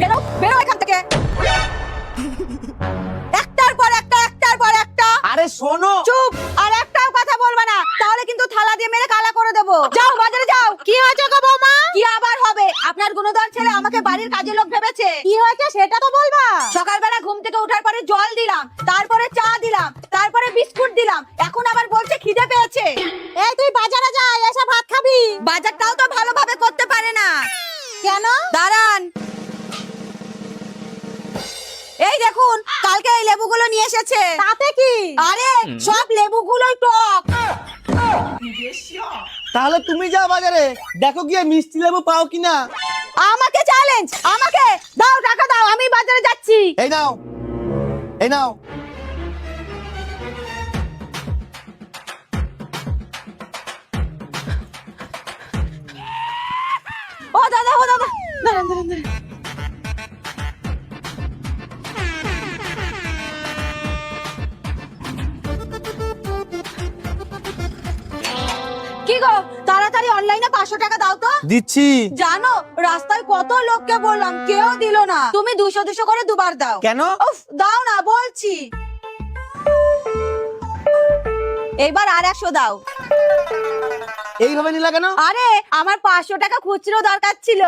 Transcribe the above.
বেরো বেরো এখান থেকে। একটার পর একটা একটার পর একটা। আরে শোনো। চুপ, আর একটাও কথা বলবে না, তাহলে কিন্তু থালা দিয়ে মেরে কালা করে দেবো। যাও বাজারে যাও। কি হয়েছে গো বৌমা? কি আবার হবে? আপনার গুণধর ছেলে আমাকে বাড়ির কাজের লোক ভেবেছে। কি হয়েছে সেটা তো বলবা। সকালবেলা ঘুম থেকে ওঠার পরে জল দিলাম, তারপরে চা দিলাম, তারপরে বিস্কুট দিলাম, এখন আবার বলছে খিদে পেয়েছে। এই তুই বাজারে যা, এসে ভাত খাবি। বাজারটাও তো ভালোভাবে করতে পারে না। কেন? দাঁড়ান, এই দেখুন কালকে এই লেবুগুলো নিয়ে এসেছে। তাতে কি? আরে সব লেবুগুলোই টক। তাহলে তুমি যাও বাজারে, দেখো গিয়ে মিষ্টি লেবু পাও কিনা। আমাকে চ্যালেঞ্জ, আমাকে দাও, টাকা দাও, আমি বাজারে যাচ্ছি। এই নাও, এই নাও। ও দাদা, ও দাদা, দাঁড়ান দাঁড়ান দাঁড়ান। কি গো, তাড়াতাড়ি অনলাইনে 500 টাকা দাও তো। দিচ্ছি। জানো রাস্তায় কত লোককে বললাম, কেউ দিল না। তুমি 200 করে দুবার দাও। কেন? উফ, দাও না বলছি। এবার আর 100 দাও। এইভাবে নিলা কেন? আরে আমার 500 টাকা খুচরো দরকার ছিল।